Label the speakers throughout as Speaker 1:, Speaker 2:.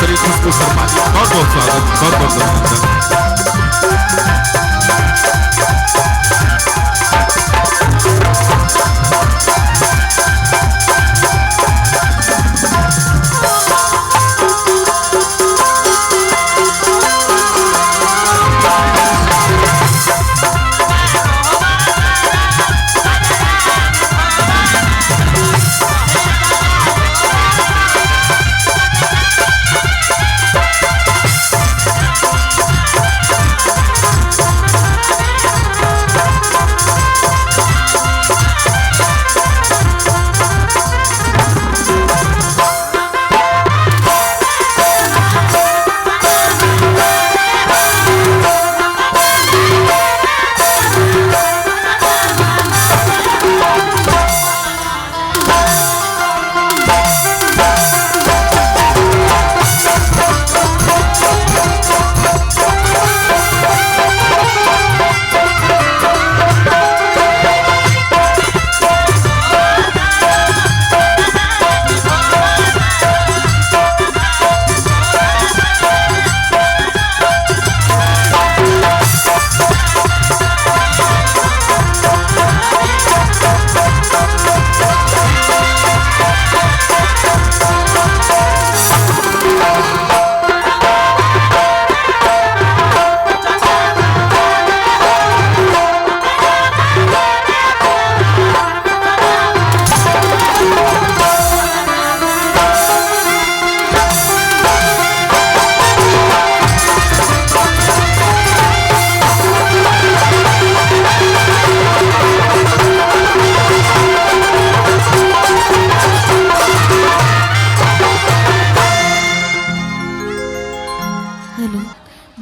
Speaker 1: श्री खुशबू शर्मा जी, बहुत बहुत स्वागत, बहुत बहुत अभिनंदन।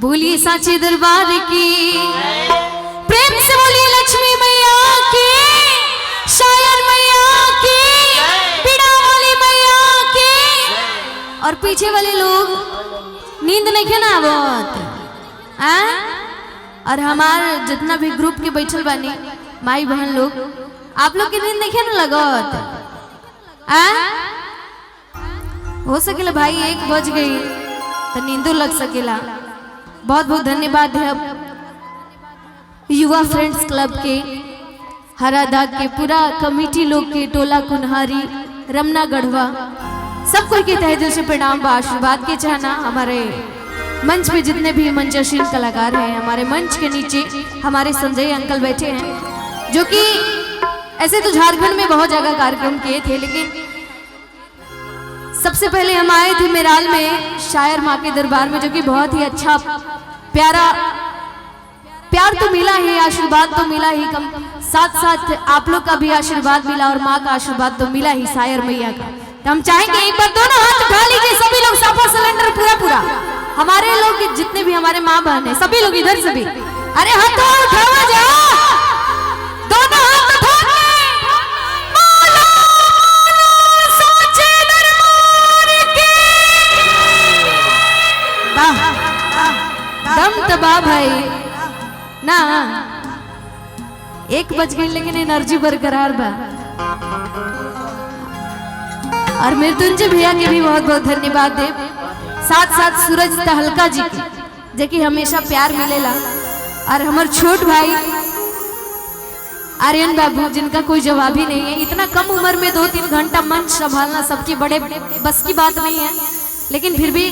Speaker 2: बोलिए साचे दरबार की, प्रेम से बोलिए लक्ष्मी मैया की, शायर मैया की, पीड़ा वाली मैया की। और पीछे वाले लोग नींद नहीं है ना बहुत, और हमारे जितना भी ग्रुप के बैठल बानी माई बहन लोग, आप लोग की नींद नहीं है ना लगत? हो सकेला भाई 1 बज गई तो नींदो लग सकेला। बहुत बहुत धन्यवाद है युवा फ्रेंड्स क्लब के, हरादाग के पूरा कमेटी लोग के, टोला कुन्हारी, रमना गढ़वा, सबको के तहे दिल से प्रणाम व आशीर्वाद के चाहना। हमारे मंच पे जितने भी मंचशील कलाकार हैं, हमारे मंच के नीचे हमारे संजय अंकल बैठे हैं, जो कि ऐसे तो झारखंड में बहुत जगह कार्यक्रम किए थे, लेकिन सबसे पहले हम आए थे मेराल में शायर माँ के दरबार में, जो कि बहुत ही अच्छा प्यार तो मिला ही, आशीर्वाद तो मिला ही, कम साथ साथ आप लोग का भी आशीर्वाद मिला और माँ का आशीर्वाद तो मिला ही शायर मैया का। तो हम चाहेंगे एक बार दोनों हाथ उठा लीजिए सभी लोग, सफा सिलेंडर पूरा पूरा, हमारे लोग जितने भी हमारे माँ बहन है सभी लोग इधर से भी, अरे हाथ उठावा जाओ, दोनों हाथ उठा दम तबाह भाई ना। 1 बज गई लेकिन एनर्जी बरकरार बा। और मृत्युंजय भैया के भी बहुत बहुत धन्यवाद दे, साथ साथ सूरज तहलका जी के, जो कि हमेशा प्यार मिलेला। और हमारे छोट भाई आर्यन बाबू, जिनका कोई जवाब ही नहीं है। इतना कम उम्र में 2-3 घंटा मंच संभालना सबकी बड़े बस की बात नहीं है, लेकिन फिर भी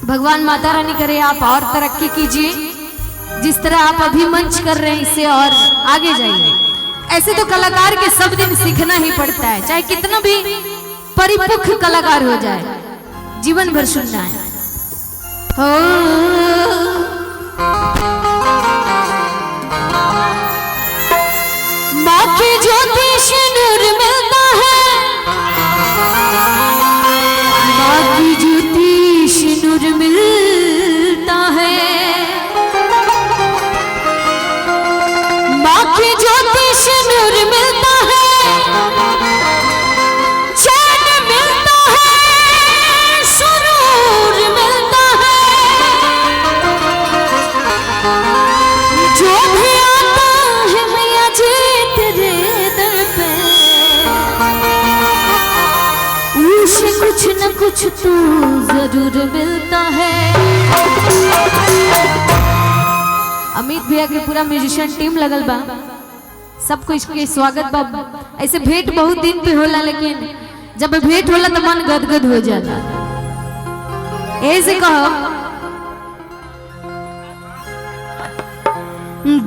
Speaker 2: भगवान माता रानी करे आप और तरक्की कीजिए, जिस तरह आप अभी मंच कर रहे हैं इससे और आगे जाइए। ऐसे तो कलाकार के सब दिन सीखना ही पड़ता है, चाहे कितना भी परिपक्व कलाकार हो जाए, जीवन भर सुनना है। हो माँ की ज्योति से नूर मिलता है, माँ की ज्योति से नूर मिलता है, माँ की ज्योति से नूर मिलता है, चैन मिलता है, सुरूर मिलता है। जो भी आता है मैया जी तेरे दर पे, उसे कुछ न कुछ कुछ तो जरूर मिलता है। अमित भैया के पूरा म्यूजिशियन टीम लगल बा, सबको इसके स्वागत बा। ऐसे भेंट बहुत दिन पे होला, लेकिन जब भेंट होला तो मन गदगद हो जाता। ऐसे कहो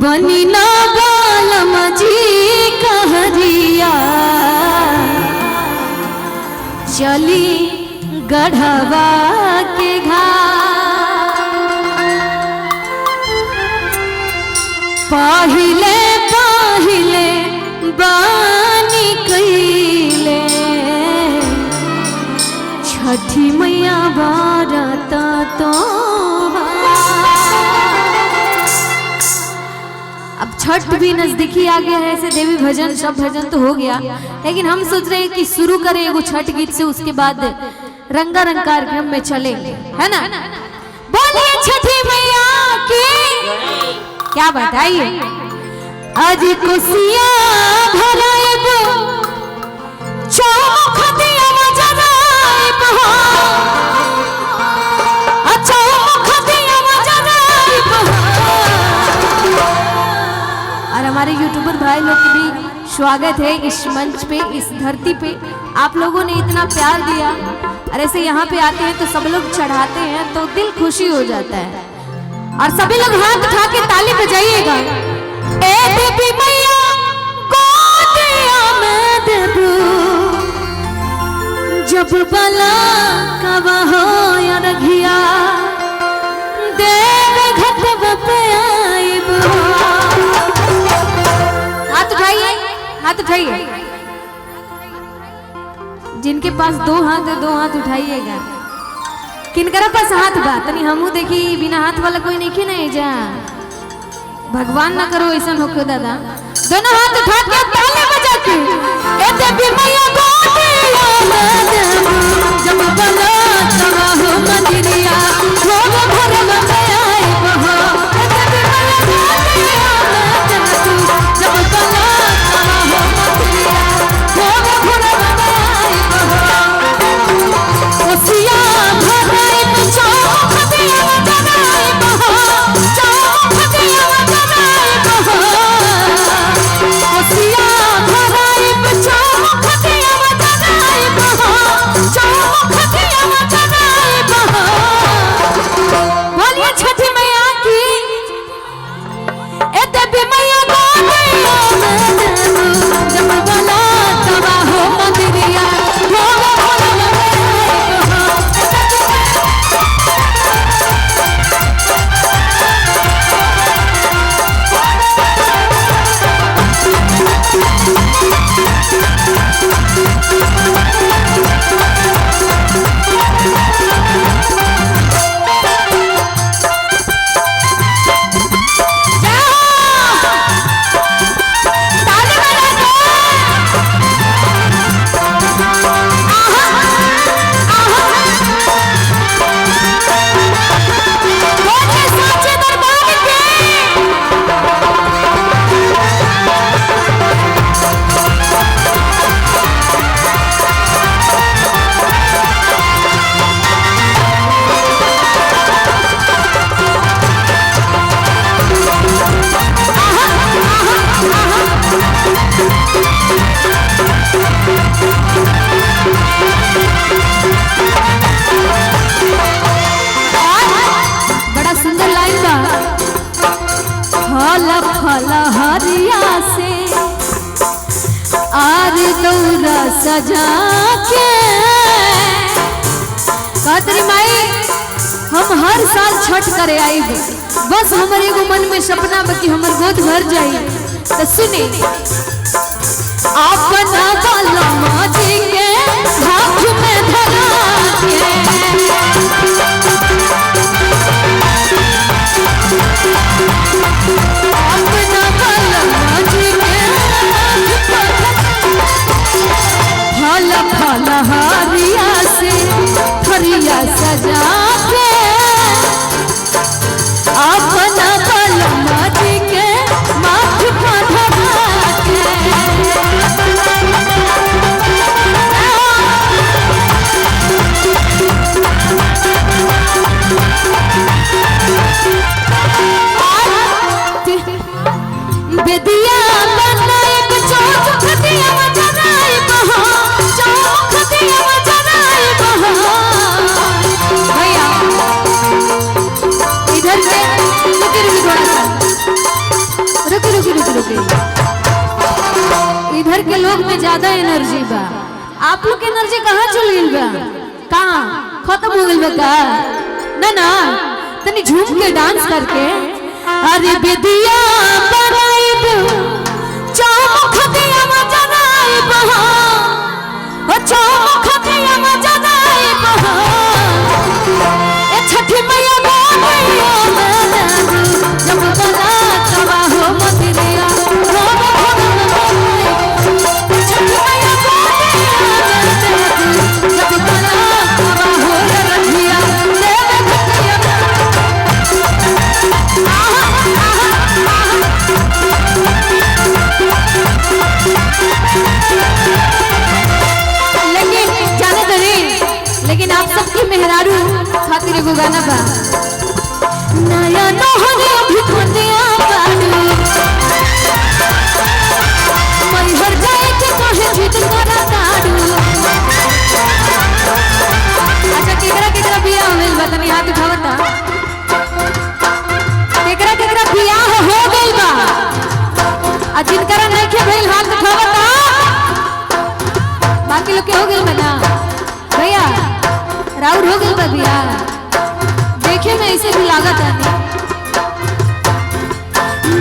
Speaker 2: बनी ना बालम जी कहरिया चली गढ़वा के घाट, पहिले पहिले बानी कइले छठी मैया बारत तो। अब छठ भी नजदीकी आ गया है, ऐसे देवी भजन सब भजन तो हो गया, लेकिन हम सोच रहे हैं कि शुरू करें एगो छठ गीत से, उसके बाद रंगारंग कार्यक्रम में चलेंगे, है ना। बोलिए छठी मैया की, क्या बताइए। आज कोसिया भराइब चौख दिया जराइब हो, चौख दिया जराइब हो। और हमारे यूट्यूबर भाई लोग की भी स्वागत है इस मंच पे, इस धरती पे। आप लोगों ने इतना प्यार दिया, और ऐसे यहाँ पे आते हैं तो सब लोग चढ़ाते हैं तो दिल खुशी हो जाता है। और सभी लोग हाथ उठा के ताली बजाइएगा। ए देवी मैया गोदिया में देबू, जब बला कवा हो या रघिया देव घटवा पे आइबू। हाथ उठाइए, हाथ उठाइए। जिनके पास दो हाथ है, दो हाथ उठाइएगा। किनकरा पास हाथ बा तनी हमू देखी, बिना हाथ वाला कोई नहीं नहीं जा। भगवान ना करो ऐसा होके दादा। दोनों हाथ उठा के ताली बजा के ए देवी मैया गोदिया में देबू, जब बला तवा हो मंदिरिया भोग भर में आइब हो। ए देवी मैया गोदिया में देबू, जब बला तवा हो मंदिरिया भोग भर में आइब हो। कोसिया भराइब चौख दिया जराइब हो, चौख दिया जराइब हो। कोसिया भराइब चौख दिया जराइब हो, चौख दिया जराइब हो। बोलिए छठी मैया की। ए देवी मैया गोदिया में देबू, जब बला तवा हो मंदिरिया भोग भर में आइब हो। बड़ा सुंदर लाइन बा। फल फल हरिया से आर दौरा सजा के। कहतरी माई हम हर साल छठ करे आइब, बस हमारे एगो मन में सपना बा कि हमर गोद भर जाई। तो सुनी अपना बालमा जी के हाथ में धरा के, अपना बालमा जी के फल फल हरिया से हरिया सजा के, अपना बालमा जी के माथ पर धरा के। बेदिया बनाई चौक खतिया मजनाई बहा चौक खतिया मजनाई बहा भैया इधर से रुकी थोड़ा सा रुकी इधर के लोग में ज्यादा एनर्जी बा आप लोग की एनर्जी कहाँ चल गई बा कहाँ खत्म हो गई बा का ना तनी झूम के डांस करके अरे बेदिया बनाइब चौक खतिया मजनाई बहा ओ चौक खतिया मजनाई बहा ए छठी मैया बोलिया जब बना तवा हो मतिरिया हो छठी मैया बोलिया जब बना तवा हो रखिया लेकिन जाने दे लेकिन आप सबकी मेहरारू खातिर एगो गाना बा नया नोहरे अभी खोदिया बाडू मैहर जाए के कहे जीत करा काडू अच्छा केकरा बियाह होइल बा तनी हाथ उठावता केकरा बियाह हो गइल बा आ जिनकरा नइखे भइल हाथ उठावता बाकी लोग के हो गइल बा ना भैया राउर हो गइल बा बियाह देखे में ऐसे भी लागत है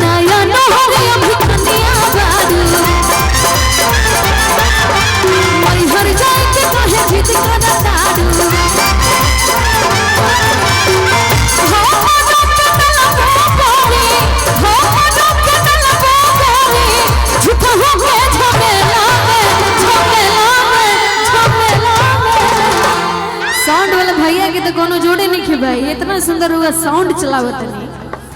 Speaker 2: नया नोहरे अभी खंडिया बाडू मैहर जाए के कहे जीत करा काडू साउंड वाला भैया के तो कोनो जोड़े नहीं खे भाई इतना सुंदर हुआ साउंड चलावत नहीं